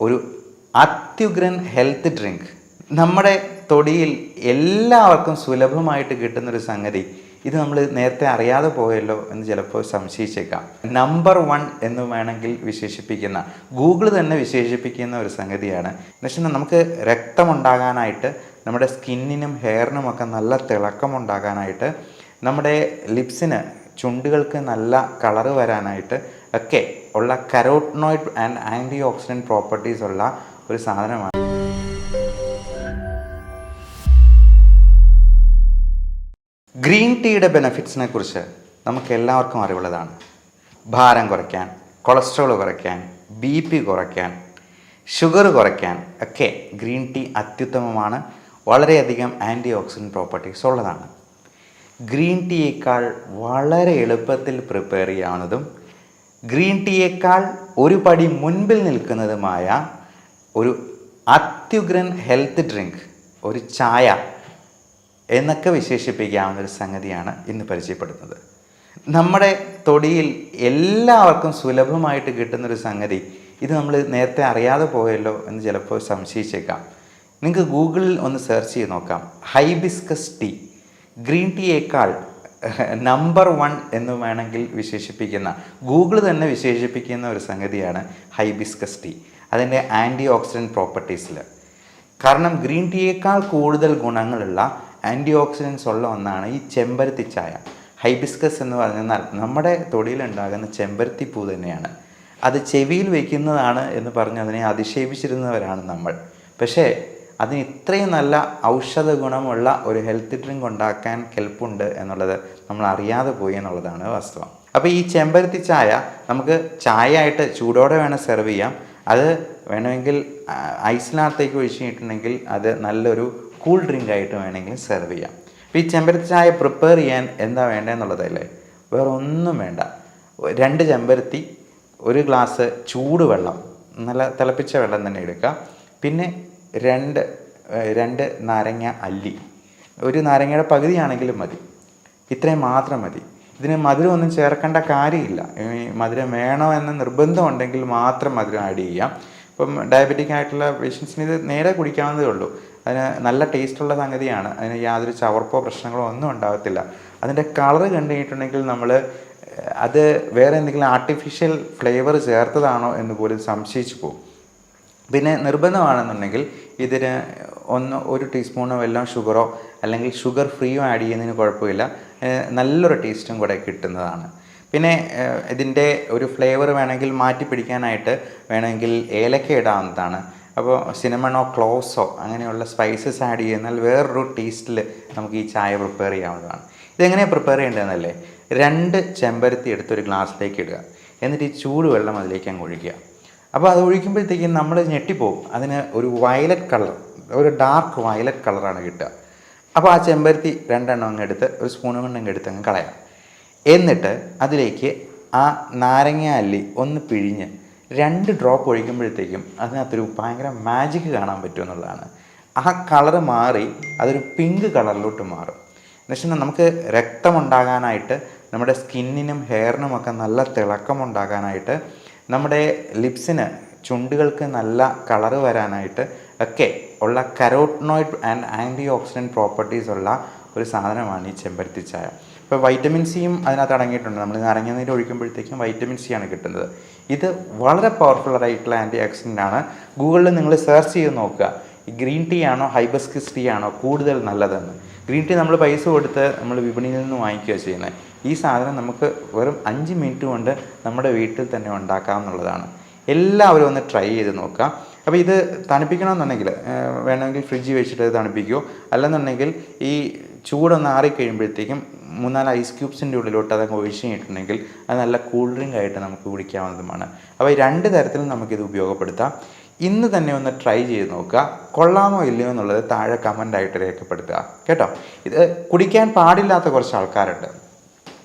ഒരു അത്യുഗ്രൻ health drink നമ്മുടെ തൊടിയിൽ എല്ലാവർക്കും സുലഭമായിട്ട് കിട്ടുന്നൊരു സംഗതി. ഇത് നമ്മൾ നേരത്തെ അറിയാതെ പോയല്ലോ എന്ന് ചിലപ്പോൾ സംശയിച്ചേക്കാം. നമ്പർ 1 എന്ന് വേണമെങ്കിൽ വിശേഷിപ്പിക്കുന്ന, ഗൂഗിൾ തന്നെ വിശേഷിപ്പിക്കുന്ന ഒരു സംഗതിയാണ്. എന്നുവെച്ചാൽ നമുക്ക് രക്തമുണ്ടാകാനായിട്ട്, നമ്മുടെ സ്കിന്നിനും ഹെയറിനും ഒക്കെ നല്ല തിളക്കമുണ്ടാകാനായിട്ട്, നമ്മുടെ ലിപ്സിന്, ചുണ്ടുകൾക്ക് നല്ല കളറ് വരാനായിട്ട് ഒക്കെ ഉള്ള carotenoid and antioxidant properties ഉള്ള ഒരു സാധനമാണ്. ഗ്രീൻ ടീയുടെ ബെനഫിറ്റ്സിനെ കുറിച്ച് നമുക്ക് എല്ലാവർക്കും അറിവുള്ളതാണ്. ഭാരം കുറയ്ക്കാൻ, കൊളസ്ട്രോൾ കുറയ്ക്കാൻ, BP കുറയ്ക്കാൻ, ഷുഗർ കുറയ്ക്കാൻ ഒക്കെ ഗ്രീൻ ടീ അത്യുത്തമമാണ്. വളരെയധികം ആൻറ്റി ഓക്സിഡൻറ്റ് പ്രോപ്പർട്ടീസ് ഉള്ളതാണ്. ഗ്രീൻ ടീയേക്കാൾ വളരെ എളുപ്പത്തിൽ പ്രിപ്പയർ ചെയ്യാവുന്നതും ഗ്രീൻ ടീയേക്കാൾ ഒരു പടി മുൻപിൽ നിൽക്കുന്നതുമായ ഒരു അത്യുഗ്രൻ ഹെൽത്ത് ഡ്രിങ്ക്, ഒരു ചായ എന്നൊക്കെ വിശേഷിപ്പിക്കാവുന്ന ഒരു സംഗതിയാണ് ഇന്ന് പരിചയപ്പെടുന്നത്. നമ്മുടെ തൊടിയിൽ എല്ലാവർക്കും സുലഭമായിട്ട് കിട്ടുന്നൊരു സംഗതി. ഇത് നമ്മൾ നേരത്തെ അറിയാതെ പോയല്ലോ എന്ന് ചിലപ്പോൾ സംശയിച്ചേക്കാം. നിങ്ങൾക്ക് ഗൂഗിളിൽ ഒന്ന് സെർച്ച് ചെയ്ത് നോക്കാം. ഹൈബിസ്കസ് ടീ, ഗ്രീൻ ടീയേക്കാൾ നമ്പർ 1 എന്ന് വേണമെങ്കിൽ വിശേഷിപ്പിക്കുന്ന, ഗൂഗിൾ തന്നെ വിശേഷിപ്പിക്കുന്ന ഒരു സംഗതിയാണ് ഹൈബിസ്കസ് ടീ, അതിൻ്റെ ആൻറ്റി ഓക്സിഡൻറ്റ് പ്രോപ്പർട്ടീസിൽ. കാരണം ഗ്രീൻ ടീയേക്കാൾ കൂടുതൽ ഗുണങ്ങളുള്ള ആൻറ്റി ഓക്സിഡൻസ് ഉള്ള ഒന്നാണ് ഈ ചെമ്പരത്തി ചായ. ഹൈബിസ്കസ് എന്ന് പറഞ്ഞാൽ നമ്മുടെ തൊടിയിലുണ്ടാകുന്ന ചെമ്പരത്തി പൂ തന്നെയാണ്. അത് ചെവിയിൽ വയ്ക്കുന്നതാണ് എന്ന് പറഞ്ഞ് അതിനെ അധിക്ഷേപിച്ചിരുന്നവരാണ് നമ്മൾ. പക്ഷേ അതിന് ഇത്രയും നല്ല ഔഷധ ഗുണമുള്ള ഒരു ഹെൽത്ത് ഡ്രിങ്ക് ഉണ്ടാക്കാൻ കെൽപ്പുണ്ട് എന്നുള്ളത് നമ്മൾ അറിയാതെ പോയി എന്നുള്ളതാണ് വാസ്തവം. അപ്പോൾ ഈ ചെമ്പരത്തി ചായ നമുക്ക് ചായ ആയിട്ട് ചൂടോടെ വേണം സെർവ് ചെയ്യാം. അത് വേണമെങ്കിൽ ഐസിനകത്തേക്ക് ഒഴിച്ചിട്ടുണ്ടെങ്കിൽ അത് നല്ലൊരു കൂൾ ഡ്രിങ്ക് ആയിട്ട് വേണമെങ്കിൽ സെർവ് ചെയ്യാം. അപ്പോൾ ഈ ചെമ്പരത്തി ചായ പ്രിപ്പയർ ചെയ്യാൻ എന്താ വേണ്ടതെന്നുള്ളതല്ലേ, വേറെ ഒന്നും വേണ്ട. 2 ചെമ്പരത്തി, 1 ഗ്ലാസ് ചൂടുവെള്ളം, നല്ല തിളപ്പിച്ച വെള്ളം തന്നെ എടുക്കുക. പിന്നെ 2 നാരങ്ങ അല്ലി, 1 നാരങ്ങയുടെ പകുതിയാണെങ്കിലും മതി. ഇത്രയും മാത്രം മതി. ഇതിന് മധുരം ഒന്നും ചേർക്കേണ്ട കാര്യമില്ല. മധുരം വേണോ എന്ന നിർബന്ധം ഉണ്ടെങ്കിൽ മാത്രം മധുരം ആഡ് ചെയ്യാം. ഇപ്പം ഡയബറ്റിക് ആയിട്ടുള്ള പേഷ്യൻസിന് ഇത് നേരെ കുടിക്കാവുന്നതേ ഉള്ളൂ. അതിന് നല്ല ടേസ്റ്റുള്ള സംഗതിയാണ്. അതിന് യാതൊരു ചവർപ്പോ പ്രശ്നങ്ങളോ ഒന്നും ഉണ്ടാകത്തില്ല. അതിൻ്റെ കളറ് കണ്ടു കഴിഞ്ഞിട്ടുണ്ടെങ്കിൽ നമ്മൾ അത് വേറെ എന്തെങ്കിലും ആർട്ടിഫിഷ്യൽ ഫ്ലേവർ ചേർത്തതാണോ എന്ന് പോലും സംശയിച്ചു പോകും. പിന്നെ നിർബന്ധമാണെന്നുണ്ടെങ്കിൽ ഇതിന് 1 ടീസ്പൂണോ വല്ലതും ഷുഗറോ അല്ലെങ്കിൽ ഷുഗർ ഫ്രീയോ ആഡ് ചെയ്യുന്നതിന് കുഴപ്പമില്ല. നല്ലൊരു ടേസ്റ്റും കൂടെ കിട്ടുന്നതാണ്. പിന്നെ ഇതിൻ്റെ ഒരു ഫ്ലേവർ വേണമെങ്കിൽ മാറ്റി പിടിക്കാനായിട്ട് വേണമെങ്കിൽ ഏലക്ക ഇടാവുന്നതാണ്. അപ്പോൾ സിനമണോ ക്ലോവ്സോ അങ്ങനെയുള്ള സ്പൈസസ് ആഡ് ചെയ്യുന്നാൽ വേറൊരു ടേസ്റ്റിൽ നമുക്ക് ഈ ചായ പ്രിപ്പയർ ചെയ്യാവുന്നതാണ്. ഇതെങ്ങനെയാണ് പ്രിപ്പയർ ചെയ്യേണ്ടതെന്നല്ലേ, 2 ചെമ്പരത്തി എടുത്തൊരു ഗ്ലാസ്സിലേക്ക് ഇടുക. എന്നിട്ട് ഈ ചൂടുവെള്ളം അതിലേക്ക് അങ്ങ് ഒഴിക്കുക. അപ്പോൾ അത് ഒഴിക്കുമ്പോഴത്തേക്കും നമ്മൾ ഞെട്ടിപ്പോവും. അതിന് ഒരു വയലറ്റ് കളർ, ഒരു ഡാർക്ക് വയലറ്റ് കളറാണ് കിട്ടുക. അപ്പോൾ ആ ചെമ്പരത്തി 2 എണ്ണം അങ്ങ് എടുത്ത് ഒരു സ്പൂൺ കൊണ്ട് അങ്ങ് എടുത്ത് അങ്ങ് കളയാം. എന്നിട്ട് അതിലേക്ക് ആ നാരങ്ങ അല്ലി ഒന്ന് പിഴിഞ്ഞ് 2 ഡ്രോപ്പ് ഒഴിക്കുമ്പോഴത്തേക്കും അതിനകത്തൊരു ഭയങ്കര മാജിക് കാണാൻ പറ്റുമെന്നുള്ളതാണ്. ആ കളറ് മാറി അതൊരു പിങ്ക് കളറിലോട്ട് മാറും. എന്നുവെച്ചാൽ നമുക്ക് രക്തമുണ്ടാകാനായിട്ട്, നമ്മുടെ സ്കിന്നിനും ഹെയറിനുമൊക്കെ നല്ല തിളക്കമുണ്ടാകാനായിട്ട്, നമ്മുടെ ലിപ്സിന്, ചുണ്ടുകൾക്ക് നല്ല കളറ് വരാനായിട്ട് ഒക്കെ ഉള്ള carotenoid and antioxidant properties ഉള്ള ഒരു സാധനമാണ് ഈ ചെമ്പരത്തി ചായ. ഇപ്പോൾ വൈറ്റമിൻ സിയും അതിനകത്ത് അടങ്ങിയിട്ടുണ്ട്. നമ്മൾ നാരങ്ങ നീര് ഒഴിക്കുമ്പോഴത്തേക്കും വൈറ്റമിൻ സി ആണ് കിട്ടുന്നത്. ഇത് വളരെ പവർഫുള്ളായിട്ടുള്ള ആൻറ്റി ഓക്സിഡൻ്റ് ആണ്. ഗൂഗിളിൽ നിങ്ങൾ സെർച്ച് ചെയ്ത് നോക്കുക, ഈ ഗ്രീൻ ടീ ആണോ ഹൈബിസ്കസ് ടീ ആണോ കൂടുതൽ നല്ലതെന്ന്. ഗ്രീൻ ടീ നമ്മൾ പൈസ കൊടുത്ത് നമ്മൾ വിപണിയിൽ നിന്ന് വാങ്ങിക്കുകയാണ് ചെയ്യുന്നത്. ഈ സാധനം നമുക്ക് വെറും 5 മിനിറ്റ് കൊണ്ട് നമ്മുടെ വീട്ടിൽ തന്നെ ഉണ്ടാക്കാമെന്നുള്ളതാണ്. എല്ലാവരും ഒന്ന് ട്രൈ ചെയ്ത് നോക്കുക. അപ്പോൾ ഇത് തണുപ്പിക്കണമെന്നുണ്ടെങ്കിൽ വേണമെങ്കിൽ ഫ്രിഡ്ജിൽ വെച്ചിട്ട് തണുപ്പിക്കുമോ, അല്ലെന്നുണ്ടെങ്കിൽ ഈ ചൂടൊന്ന് ആറിക്കഴിയുമ്പോഴത്തേക്കും 3-4 ഐസ് ക്യൂബ്സിൻ്റെ ഉള്ളിലോട്ട് അതങ്ങ് ഒഴിച്ച് കഴിഞ്ഞിട്ടുണ്ടെങ്കിൽ അത് നല്ല കൂൾ ഡ്രിങ്ക് ആയിട്ട് നമുക്ക് കുടിക്കാവുന്നതുമാണ്. അപ്പോൾ ഈ 2 തരത്തിലും നമുക്കിത് ഉപയോഗപ്പെടുത്താം. ഇന്ന് തന്നെ ഒന്ന് ട്രൈ ചെയ്ത് നോക്കുക. കൊള്ളാമോ ഇല്ലയോ എന്നുള്ളത് താഴെ കമൻ്റായിട്ട് രേഖപ്പെടുത്തുക കേട്ടോ. ഇത് കുടിക്കാൻ പാടില്ലാത്ത കുറച്ച് ആൾക്കാരുണ്ട്.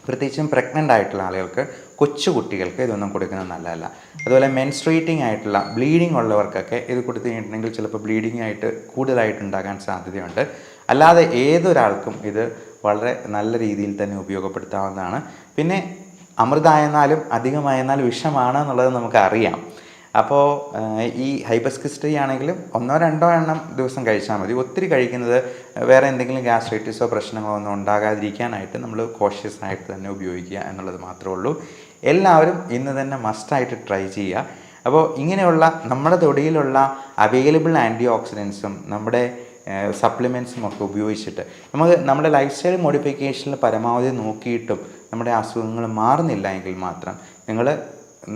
പ്രത്യേകിച്ചും പ്രഗ്നൻ്റ് ആയിട്ടുള്ള ആളുകൾക്ക്, കൊച്ചു കുട്ടികൾക്ക് ഇതൊന്നും കൊടുക്കുന്നത് നല്ലതല്ല. അതുപോലെ മെൻസ്ട്രേറ്റിംഗ് ആയിട്ടുള്ള, ബ്ലീഡിങ് ഉള്ളവർക്കൊക്കെ ഇത് കൊടുത്തു കഴിഞ്ഞിട്ടുണ്ടെങ്കിൽ ചിലപ്പോൾ ബ്ലീഡിങ് ആയിട്ട് കൂടുതലായിട്ടുണ്ടാകാൻ സാധ്യതയുണ്ട്. അല്ലാതെ ഏതൊരാൾക്കും ഇത് വളരെ നല്ല രീതിയിൽ തന്നെ ഉപയോഗപ്പെടുത്താവുന്നതാണ്. പിന്നെ അമൃതായെന്നാലും അധികമായെന്നാൽ വിഷമാണ് എന്നുള്ളത് നമുക്കറിയാം. അപ്പോൾ ഈ ഹൈബിസ്കസ് ട്രീ ആണെങ്കിലും 1-2 എണ്ണം ദിവസം കഴിച്ചാൽ മതി. ഒത്തിരി കഴിക്കുന്നത് വേറെ എന്തെങ്കിലും ഗ്യാസ്ട്രൈറ്റിസോ പ്രശ്നങ്ങളോ ഒന്നും ഉണ്ടാകാതിരിക്കാനായിട്ട് നമ്മൾ കോഷ്യസ് ആയിട്ട് തന്നെ ഉപയോഗിക്കുക എന്നുള്ളത് മാത്രമേ ഉള്ളൂ. എല്ലാവരും ഇന്ന് തന്നെ മസ്റ്റായിട്ട് ട്രൈ ചെയ്യുക. അപ്പോൾ ഇങ്ങനെയുള്ള നമ്മുടെ തൊടിയിലുള്ള അവൈലബിൾ ആൻറ്റി ഓക്സിഡൻസും നമ്മുടെ സപ്ലിമെൻറ്റ്സും ഒക്കെ ഉപയോഗിച്ചിട്ട് നമുക്ക് നമ്മുടെ ലൈഫ് സ്റ്റൈൽ മോഡിഫിക്കേഷനിൽ പരമാവധി നോക്കിയിട്ടും നമ്മുടെ അസുഖങ്ങൾ മാറുന്നില്ല എങ്കിൽ മാത്രം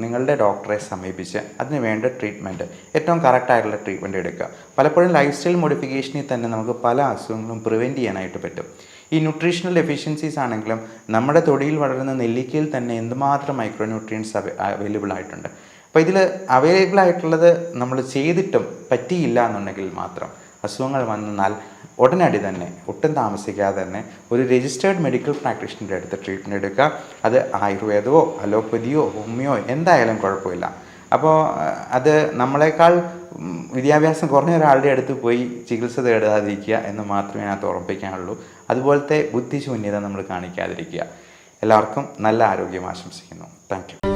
നിങ്ങളുടെ ഡോക്ടറെ സമീപിച്ച് അതിന് വേണ്ട ട്രീറ്റ്മെൻറ്റ്, ഏറ്റവും കറക്റ്റായിട്ടുള്ള ട്രീറ്റ്മെൻറ്റ് എടുക്കുക. പലപ്പോഴും ലൈഫ് സ്റ്റൈൽ മോഡിഫിക്കേഷനിൽ തന്നെ നമുക്ക് പല അസുഖങ്ങളും പ്രിവെൻറ്റ് ചെയ്യാനായിട്ട് പറ്റും. ഈ ന്യൂട്രീഷണൽ ഡെഫിഷ്യൻസീസ് ആണെങ്കിലും നമ്മുടെ തൊടിയിൽ വളരുന്ന നെല്ലിക്കയിൽ തന്നെ എന്തുമാത്രം മൈക്രോ ന്യൂട്രിയൻസ് അവൈലബിൾ ആയിട്ടുണ്ട്. അപ്പോൾ ഇതിൽ അവൈലബിൾ ആയിട്ടുള്ളത് നമ്മൾ ചെയ്തിട്ടും പറ്റിയില്ല എന്നുണ്ടെങ്കിൽ മാത്രം അസുഖങ്ങൾ വന്നാൽ ഉടനടി തന്നെ ഒട്ടും താമസിക്കാതെ തന്നെ ഒരു രജിസ്റ്റേർഡ് മെഡിക്കൽ പ്രാക്ടീഷണറുടെ അടുത്ത് ട്രീറ്റ്മെൻറ്റ് എടുക്കുക. അത് ആയുർവേദമോ അലോപ്പതിയോ ഹോമിയോ എന്തായാലും കുഴപ്പമില്ല. അപ്പോൾ അത് നമ്മളെക്കാൾ വിദ്യാഭ്യാസം കുറഞ്ഞ ഒരാളുടെ അടുത്ത് പോയി ചികിത്സ തേടാതിരിക്കുക എന്ന് മാത്രമേ അതിനകത്ത് ഓർമ്മിപ്പിക്കാനുള്ളൂ. അതുപോലത്തെ ബുദ്ധിശൂന്യത നമ്മൾ കാണിക്കാതിരിക്കുക. എല്ലാവർക്കും നല്ല ആരോഗ്യം ആശംസിക്കുന്നു. Thank you.